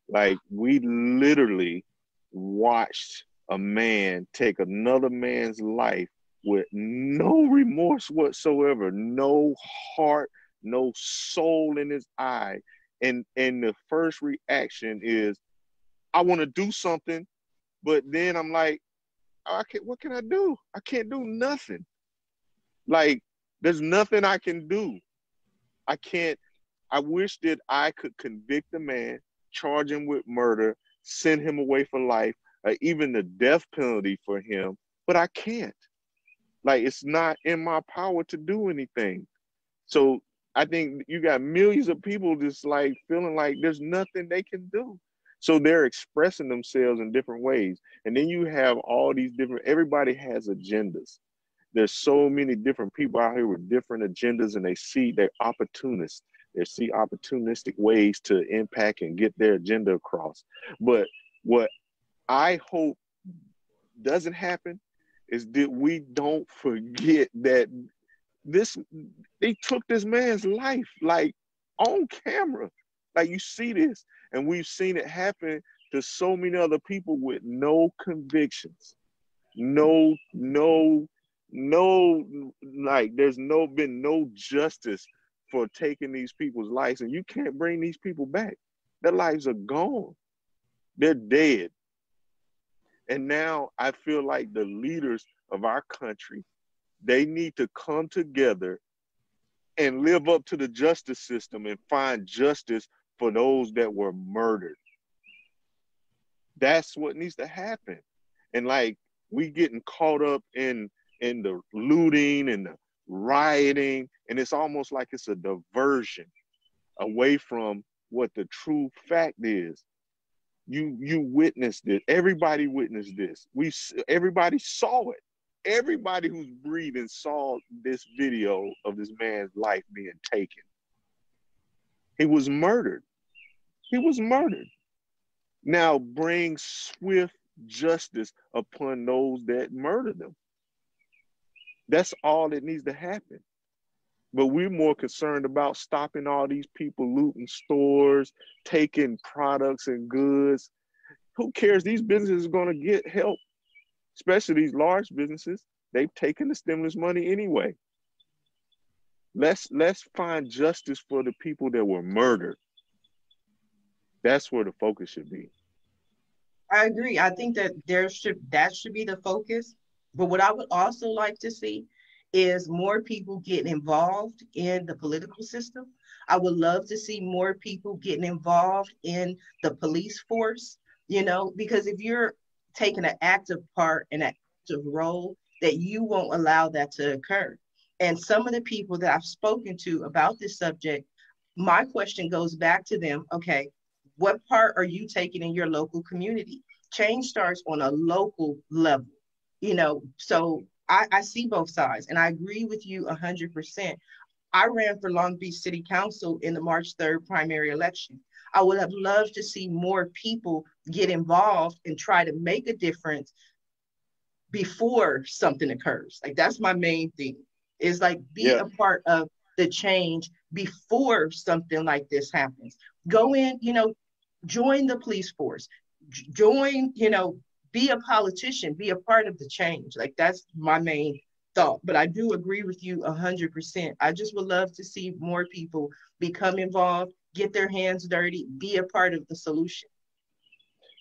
like we literally watched a man take another man's life with no remorse whatsoever, no heart, no soul in his eye. And the first reaction is, I want to do something, but then I'm like, what can I do? I can't do nothing. Like, there's nothing I can do. I wish that I could convict the man, charge him with murder, send him away for life, even the death penalty for him, but I can't. Like, it's not in my power to do anything. So I think you got millions of people just like feeling like there's nothing they can do. So they're expressing themselves in different ways. And then you have all these everybody has agendas. There's so many different people out here with different agendas, and they're opportunists. They see opportunistic ways to impact and get their agenda across. But what I hope doesn't happen is that we don't forget that they took this man's life, like, on camera. Like, you see this, and we've seen it happen to so many other people with no convictions, no, like, there's been no justice for taking these people's lives, and you can't bring these people back. Their lives are gone. They're dead. And now I feel like the leaders of our country, they need to come together and live up to the justice system and find justice for those that were murdered. That's what needs to happen. And like, we getting caught up in the looting and the rioting, and it's almost like it's a diversion away from what the true fact is. You witnessed it. Everybody witnessed this. Everybody saw it. Everybody who's breathing saw this video of this man's life being taken. He was murdered. He was murdered. Now bring swift justice upon those that murdered them. That's all that needs to happen. But we're more concerned about stopping all these people looting stores, taking products and goods. Who cares? These businesses are going to get help, especially these large businesses. They've taken the stimulus money anyway. Let's find justice for the people that were murdered. That's where the focus should be. I agree. I think that that should be the focus. But what I would also like to see is more people getting involved in the political system. I would love to see more people getting involved in the police force, you know, because if you're taking an active part in an active role, that you won't allow that to occur. And some of the people that I've spoken to about this subject, my question goes back to them. Okay, what part are you taking in your local community? Change starts on a local level, you know. So I see both sides, and I agree with you 100%. I ran for Long Beach City Council in the March 3rd primary election. I would have loved to see more people get involved and try to make a difference before something occurs. Like, that's my main thing, is like, be a part of the change before something like this happens. Go in, you know, join the police force, join, you know, be a politician, be a part of the change. Like, that's my main thought. But I do agree with you 100%. I just would love to see more people become involved, get their hands dirty, be a part of the solution.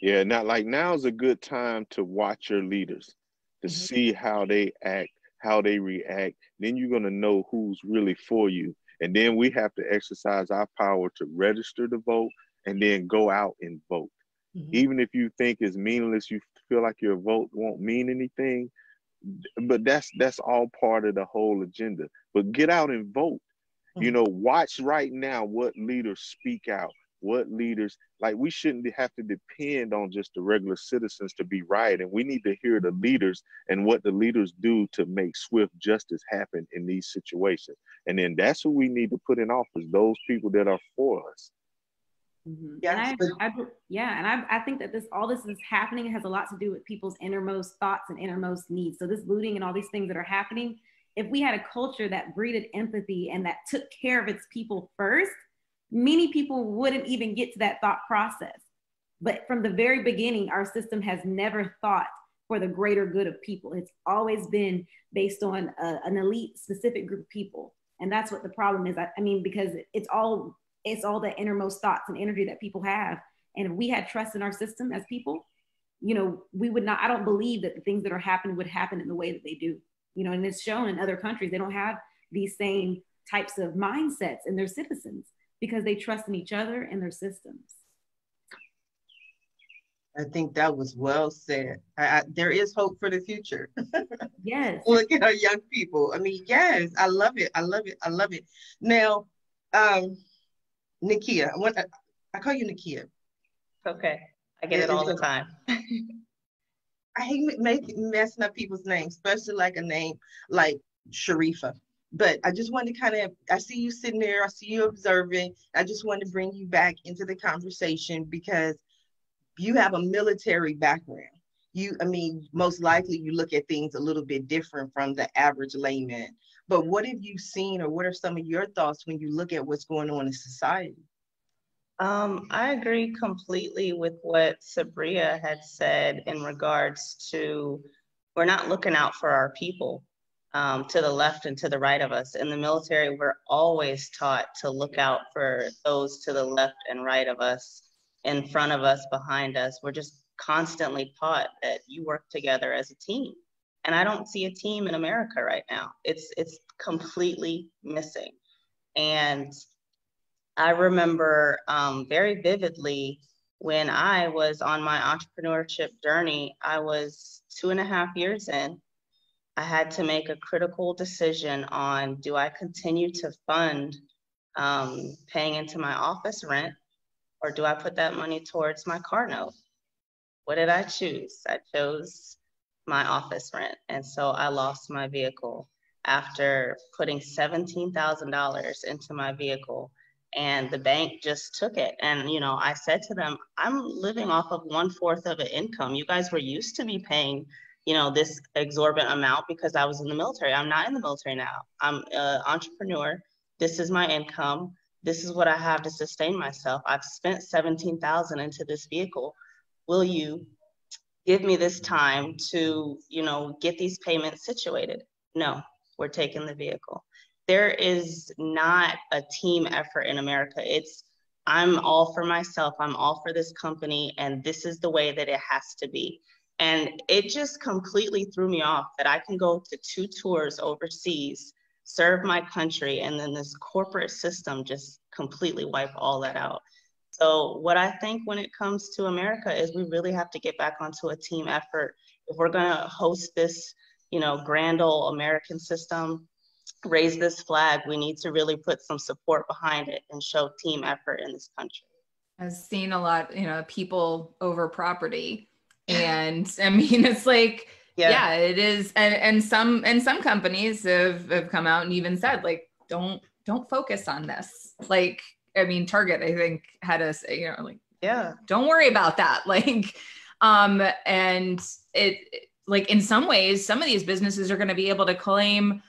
Yeah, now's a good time to watch your leaders, to see how they act, how they react. Then you're going to know who's really for you. And then we have to exercise our power to register to vote and then go out and vote. Even if you think it's meaningless, you feel like your vote won't mean anything, but that's all part of the whole agenda. But get out and vote. You know, watch right now what leaders speak out, what leaders, like, we shouldn't have to depend on just the regular citizens to be right. And we need to hear the leaders and what the leaders do to make swift justice happen in these situations. And then that's who we need to put in office, those people that are for us. Yes. And I think that all this is happening has a lot to do with people's innermost thoughts and innermost needs. So this looting and all these things that are happening, if we had a culture that breeded empathy and that took care of its people first, many people wouldn't even get to that thought process. But from the very beginning, our system has never thought for the greater good of people. It's always been based on an elite specific group of people. And that's what the problem is. I mean, because it's all the innermost thoughts and energy that people have. And if we had trust in our system as people, you know, we would not, I don't believe that the things that are happening would happen in the way that they do, you know, and it's shown in other countries, they don't have these same types of mindsets in their citizens because they trust in each other and their systems. I think that was well said. There is hope for the future. Yes. Look at our young people. I mean, yes, I love it. I love it. I love it. Now, Nikia, I call you Nikia. Okay, I get it all the time. I hate messing up people's names, especially like a name like Sharifa. But I just wanted to kind of, I see you sitting there, I see you observing. I just wanted to bring you back into the conversation because you have a military background. I mean, most likely you look at things a little bit different from the average layman. But what have you seen, or what are some of your thoughts when you look at what's going on in society? I agree completely with what Sabriya had said in regards to, we're not looking out for our people to the left and to the right of us. In the military, we're always taught to look out for those to the left and right of us, in front of us, behind us. We're just constantly taught that you work together as a team. And I don't see a team in America right now. It's completely missing. And I remember very vividly when I was on my entrepreneurship journey, I was 2.5 years in. I had to make a critical decision on, do I continue to fund paying into my office rent, or do I put that money towards my car note? What did I choose? I chose my office rent. And so I lost my vehicle after putting $17,000 into my vehicle, and the bank just took it. And, you know, I said to them, I'm living off of 1/4 of an income. You guys were used to be paying, you know, this exorbitant amount because I was in the military. I'm not in the military now. I'm an entrepreneur. This is my income. This is what I have to sustain myself. I've spent $17,000 into this vehicle. Will you give me this time to, you know, get these payments situated? No, we're taking the vehicle. There is not a team effort in America. It's, I'm all for myself. I'm all for this company, and this is the way that it has to be. And it just completely threw me off that I can go to 2 tours overseas, serve my country, and then this corporate system just completely wipe all that out. So what I think when it comes to America is we really have to get back onto a team effort. If we're going to host this, grand old American system, raise this flag, we need to really put some support behind it and show team effort in this country. I've seen a lot, people over property. And I mean, it's like, yeah, it is. And some companies have come out and even said, like, don't focus on this. Like, I mean, Target, I think, had us, don't worry about that. Like, and it, like, in some ways, some of these businesses are going to be able to claim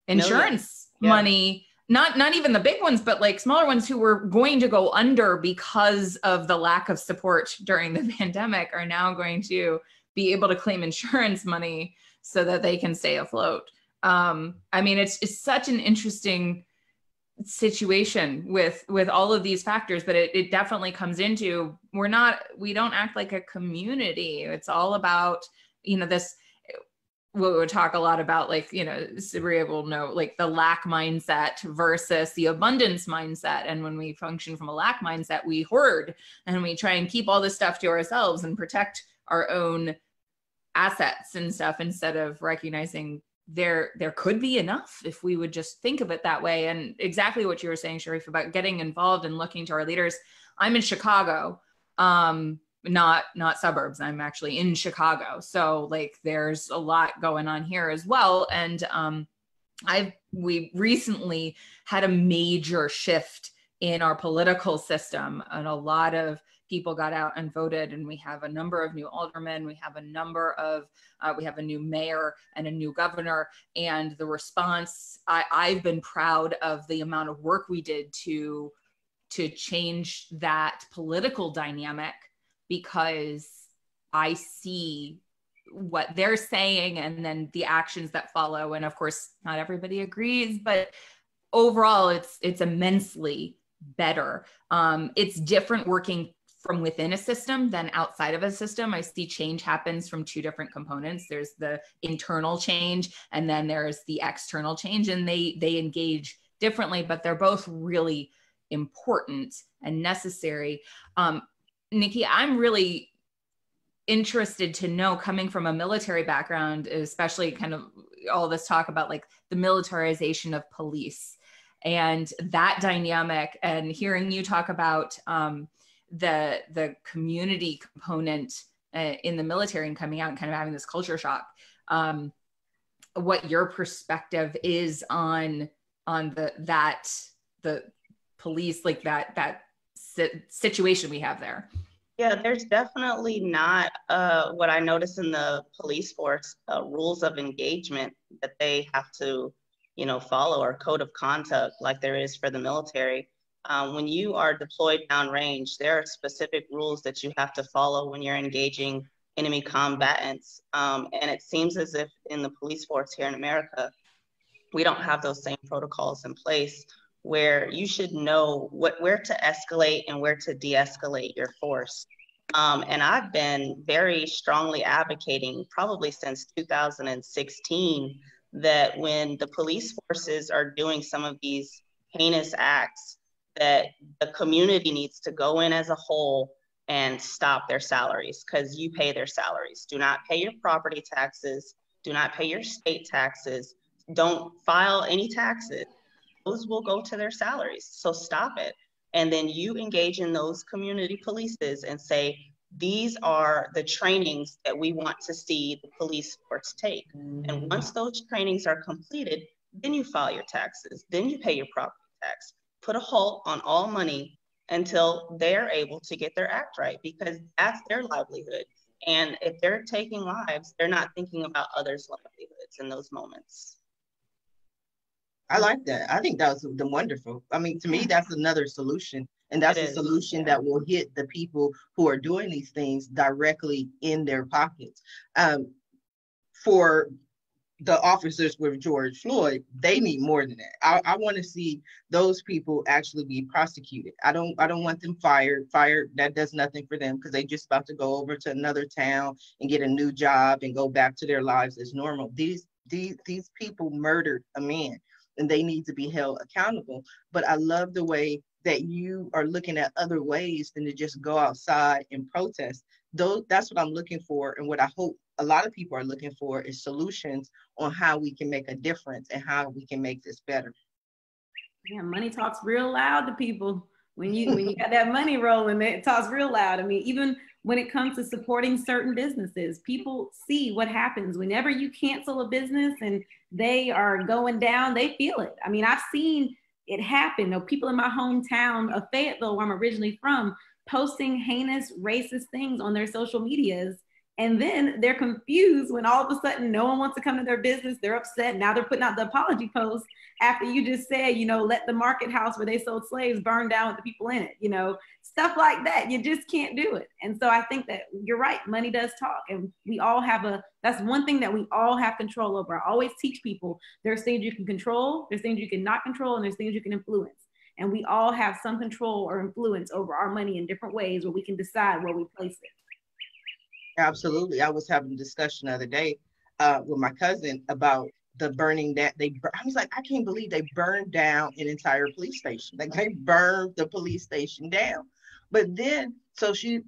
insurance money, not even the big ones, but like smaller ones who were going to go under because of the lack of support during the pandemic are now going to be able to claim insurance money so that they can stay afloat. I mean, it's such an interesting situation with all of these factors, but it definitely comes into, we don't act like a community. It's all about, this, we would talk a lot about, like, Sabriya will know, like, the lack mindset versus the abundance mindset. And when we function from a lack mindset, we hoard and we try and keep all this stuff to ourselves and protect our own assets and stuff, instead of recognizing there could be enough if we would just think of it that way. And exactly what you were saying, Sharif, about getting involved and looking to our leaders. I'm in Chicago, not suburbs. I'm actually in Chicago. So, like, there's a lot going on here as well. And we recently had a major shift in our political system, and a lot of people got out and voted, and we have a number of new aldermen. We have a new mayor and a new governor. And the response, I've been proud of the amount of work we did to change that political dynamic, because I see what they're saying and then the actions that follow. And of course, not everybody agrees, but overall, it's immensely better. It's different working from within a system than outside of a system. I see change happens from two different components. There's the internal change, and then there's the external change, and they engage differently, but they're both really important and necessary. Nikki, I'm really interested to know, coming from a military background, especially kind of all this talk about, like, the militarization of police and that dynamic, and hearing you talk about the community component in the military and coming out and kind of having this culture shock, what your perspective is on the police, like that situation we have there. Yeah, there's definitely not what I notice in the police force, rules of engagement that they have to, follow, or code of conduct like there is for the military. When you are deployed downrange, there are specific rules that you have to follow when you're engaging enemy combatants. And it seems as if in the police force here in America, we don't have those same protocols in place, where you should know where to escalate and where to de-escalate your force. And I've been very strongly advocating, probably since 2016, that when the police forces are doing some of these heinous acts, that the community needs to go in as a whole and stop their salaries, because you pay their salaries. Do not pay your property taxes. Do not pay your state taxes. Don't file any taxes. Those will go to their salaries. So stop it. And then you engage in those community polices and say, these are the trainings that we want to see the police force take. And once those trainings are completed, then you file your taxes. Then you pay your property tax. Put a halt on all money until they're able to get their act right, because that's their livelihood. And if they're taking lives, they're not thinking about others' livelihoods in those moments. I like that. I think that was wonderful. I mean, to me, that's another solution. And that's a solution that will hit the people who are doing these things directly in their pockets. For the officers with George Floyd, they need more than that. I want to see those people actually be prosecuted. I don't want them fired. That does nothing for them, because they just about to go over to another town and get a new job and go back to their lives as normal. These people murdered a man. and they need to be held accountable. But I love the way that you are looking at other ways than to just go outside and protest. Though that's what I'm looking for, and what I hope a lot of people are looking for is solutions on how we can make a difference and how we can make this better. Yeah, money talks real loud to people. When you got that money rolling, it talks real loud. I mean, even when it comes to supporting certain businesses, people see what happens whenever you cancel a business and they are going down, they feel it. I mean, I've seen it happen. You know, people in my hometown of Fayetteville, where I'm originally from, posting heinous, racist things on their social medias. And then they're confused when all of a sudden no one wants to come to their business. They're upset. Now they're putting out the apology post after you just said, you know, let the market house where they sold slaves burn down with the people in it, you know, stuff like that. You just can't do it. And so I think that you're right. Money does talk. And we all have that's one thing that we all have control over. I always teach people there's things you can control, there's things you can not control, and there's things you can influence. And we all have some control or influence over our money in different ways where we can decide where we place it. Absolutely. I was having a discussion the other day with my cousin about the burning that I was like, I can't believe they burned down an entire police station. Like they burned the police station down. But then,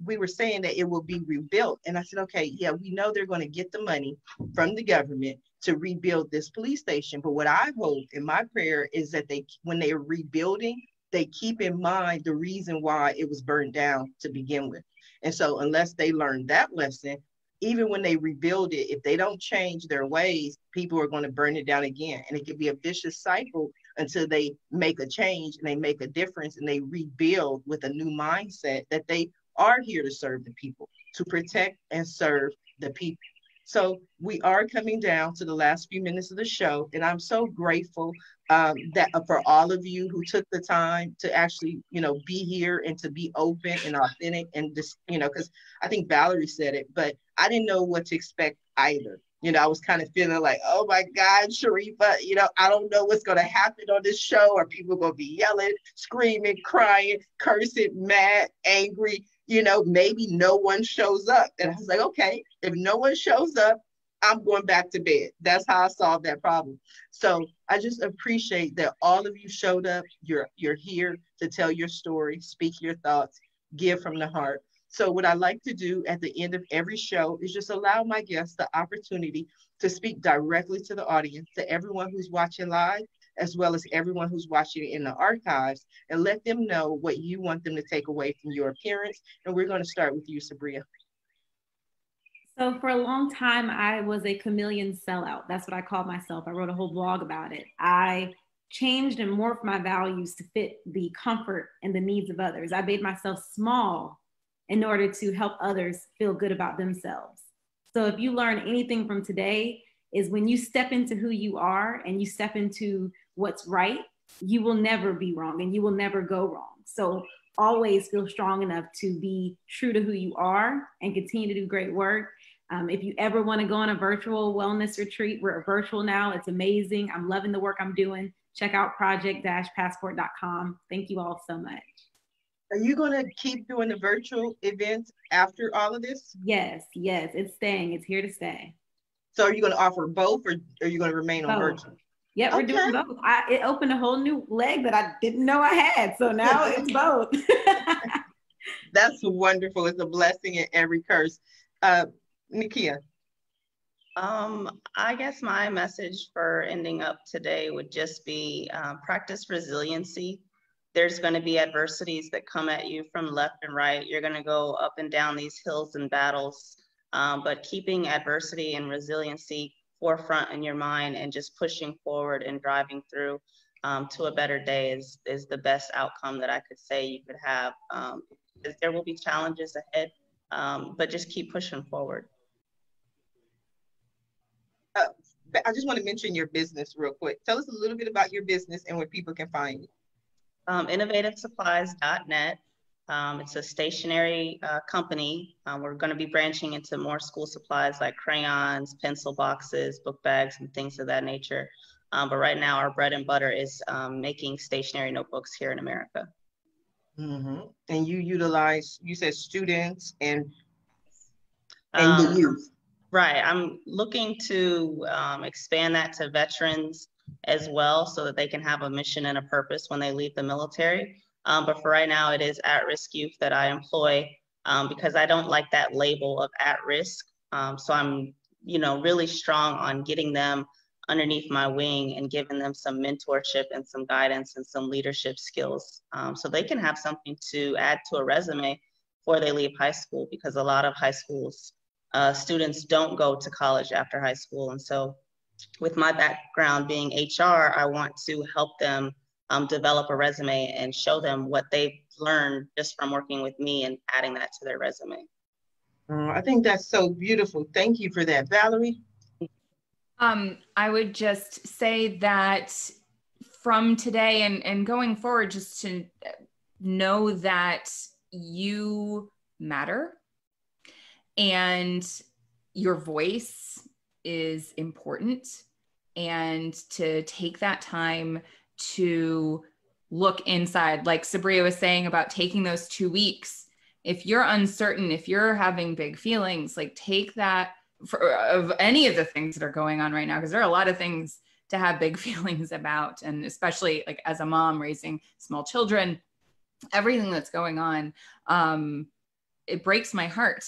we were saying that it will be rebuilt. And I said, okay, yeah, we know they're going to get the money from the government to rebuild this police station. But what I hope in my prayer is that when they're rebuilding, they keep in mind the reason why it was burned down to begin with. And so unless they learn that lesson, even when they rebuild it, if they don't change their ways, people are going to burn it down again. And it could be a vicious cycle until they make a change and they make a difference and they rebuild with a new mindset that they are here to serve the people, to protect and serve the people. So we are coming down to the last few minutes of the show, and I'm so grateful that for all of you who took the time to actually, be here and to be open and authentic and just, because I think Valerie said it, but I didn't know what to expect either. I was kind of feeling like, oh my God, Sharifa, I don't know what's going to happen on this show. Are people going to be yelling, screaming, crying, cursing, mad, angry? Maybe no one shows up. And I was like, okay, if no one shows up, I'm going back to bed. That's how I solved that problem. So I just appreciate that all of you showed up. You're here to tell your story, speak your thoughts, give from the heart. So what I like to do at the end of every show is just allow my guests the opportunity to speak directly to the audience, to everyone who's watching live, as well as everyone who's watching in the archives, and let them know what you want them to take away from your appearance. And we're going to start with you, Sabriya. So for a long time, I was a chameleon sellout. That's what I called myself. I wrote a whole blog about it. I changed and morphed my values to fit the comfort and the needs of others. I made myself small in order to help others feel good about themselves. So if you learn anything from today, is when you step into who you are and you step into what's right, you will never be wrong and you will never go wrong. So always feel strong enough to be true to who you are and continue to do great work. If you ever want to go on a virtual wellness retreat, we're virtual now. It's amazing. I'm loving the work I'm doing. Check out project-passport.com. Thank you all so much. Are you going to keep doing the virtual events after all of this? Yes, it's staying. It's here to stay. So are you going to offer both, or are you going to remain on virtual? Yeah, we're doing both. It opened a whole new leg that I didn't know I had. So now it's both. That's wonderful. It's a blessing in every curse. Nikki. I guess my message for ending up today would just be practice resiliency. There's going to be adversities that come at you from left and right. You're going to go up and down these hills and battles, but keeping adversity and resiliency forefront in your mind and just pushing forward and driving through to a better day is the best outcome that I could say you could have. There will be challenges ahead, but just keep pushing forward. I just want to mention your business real quick. Tell us a little bit about your business and where people can find you. InnovativeSupplies.net. It's a stationery company. We're going to be branching into more school supplies like crayons, pencil boxes, book bags, and things of that nature. But right now, our bread and butter is making stationery notebooks here in America. Mm-hmm. And you said students and the youth. Right. I'm looking to expand that to veterans, as well, so that they can have a mission and a purpose when they leave the military. But for right now, it is at-risk youth that I employ, because I don't like that label of at risk. So I'm, really strong on getting them underneath my wing and giving them some mentorship and some guidance and some leadership skills, so they can have something to add to a resume before they leave high school, because a lot of high schools students don't go to college after high school. And so with my background being HR, I want to help them develop a resume and show them what they've learned just from working with me and adding that to their resume. I think that's so beautiful. Thank you for that, Valerie. I would just say that from today and going forward, just to know that you matter and your voice is important, and to take that time to look inside, like Sabriya was saying about taking those 2 weeks. If you're uncertain, if you're having big feelings, like take that of any of the things that are going on right now, because there are a lot of things to have big feelings about, and especially like as a mom raising small children, everything that's going on, it breaks my heart.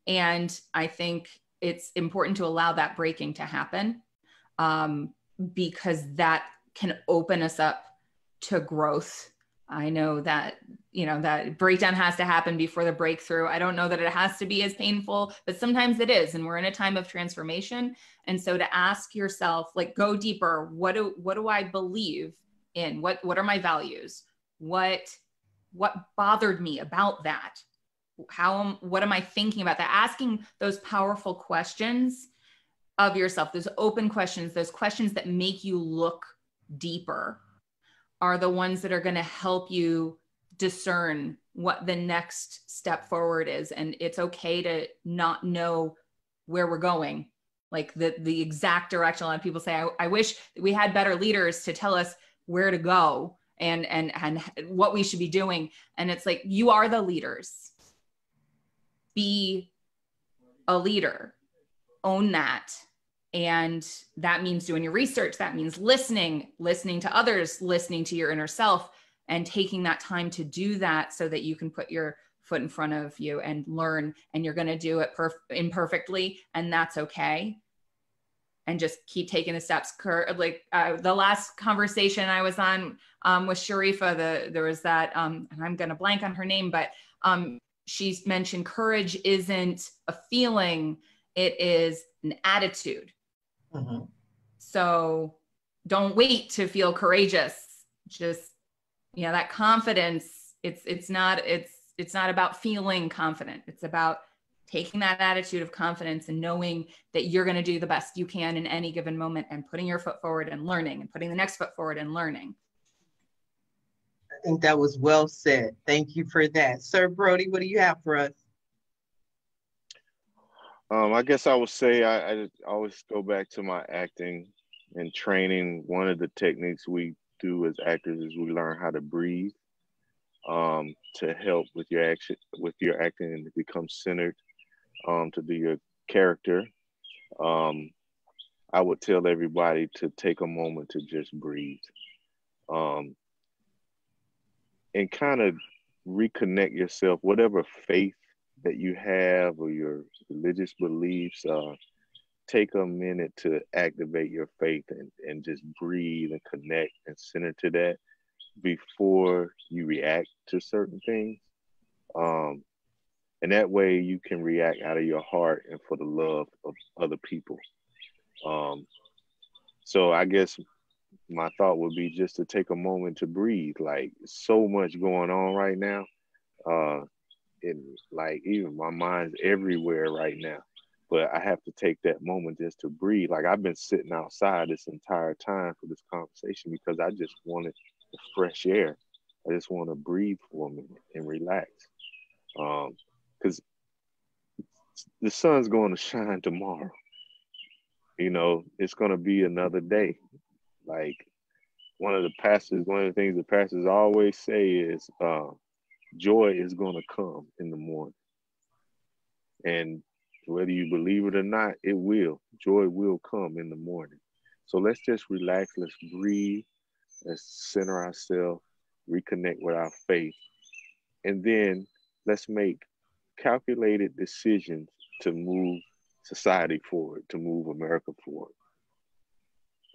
And I think it's important to allow that breaking to happen, because that can open us up to growth. I know that, that breakdown has to happen before the breakthrough. I don't know that it has to be as painful, but sometimes it is. And we're in a time of transformation. And so to ask yourself, like, go deeper. What do I believe in? What are my values? What bothered me about that? What am I thinking about that? Asking those powerful questions of yourself, those open questions, those questions that make you look deeper, are the ones that are going to help you discern what the next step forward is. And it's okay to not know where we're going, like the exact direction. A lot of people say, I wish we had better leaders to tell us where to go and what we should be doing. And it's like, you are the leaders. Be a leader, own that. And that means doing your research. That means listening to others, listening to your inner self, and taking that time to do that so that you can put your foot in front of you and learn. And you're going to do it imperfectly, and that's okay. And just keep taking the steps. Like the last conversation I was on with Sharifa, there was that, and I'm going to blank on her name, but she's mentioned courage isn't a feeling, it is an attitude. Mm-hmm. So don't wait to feel courageous. Just, that confidence, it's not about feeling confident. It's about taking that attitude of confidence and knowing that you're going to do the best you can in any given moment, and putting your foot forward and learning, and putting the next foot forward and learning. I think that was well said. Thank you for that. Sir Brodie, what do you have for us? I guess I would say I always go back to my acting and training. One of the techniques we do as actors is we learn how to breathe, to help with your acting and to become centered, to be your character. I would tell everybody to take a moment to just breathe, and kind of reconnect yourself, whatever faith that you have or your religious beliefs. Take a minute to activate your faith and just breathe and connect and center to that before you react to certain things. And that way you can react out of your heart and for the love of other people. So I guess my thought would be just to take a moment to breathe. Like, so much going on right now. Like, even my mind's everywhere right now, but I have to take that moment just to breathe. Like, I've been sitting outside this entire time for this conversation because I just wanted the fresh air. I just want to breathe for a minute and relax. Because the sun's going to shine tomorrow. It's going to be another day. Like, one of the things the pastors always say is, joy is going to come in the morning. And whether you believe it or not, it will. Joy will come in the morning. So let's just relax, let's breathe, let's center ourselves, reconnect with our faith, and then let's make calculated decisions to move society forward, to move America forward.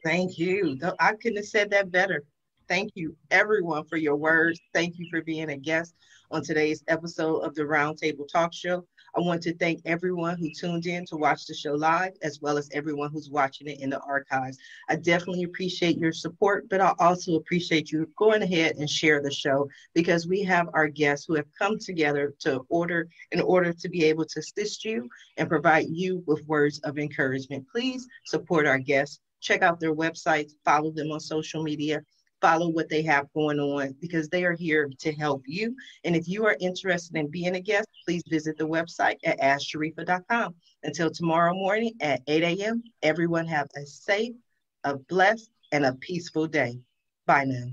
Thank you. I couldn't have said that better. Thank you, everyone, for your words. Thank you for being a guest on today's episode of the Roundtable Talk Show. I want to thank everyone who tuned in to watch the show live, as well as everyone who's watching it in the archives. I definitely appreciate your support, but I also appreciate you going ahead and share the show, because we have our guests who have come together in order to be able to assist you and provide you with words of encouragement. Please support our guests. Check out their websites, follow them on social media, follow what they have going on, because they are here to help you. And if you are interested in being a guest, please visit the website at asksharifa.com. Until tomorrow morning at 8 a.m., everyone have a safe, a blessed, and a peaceful day. Bye now.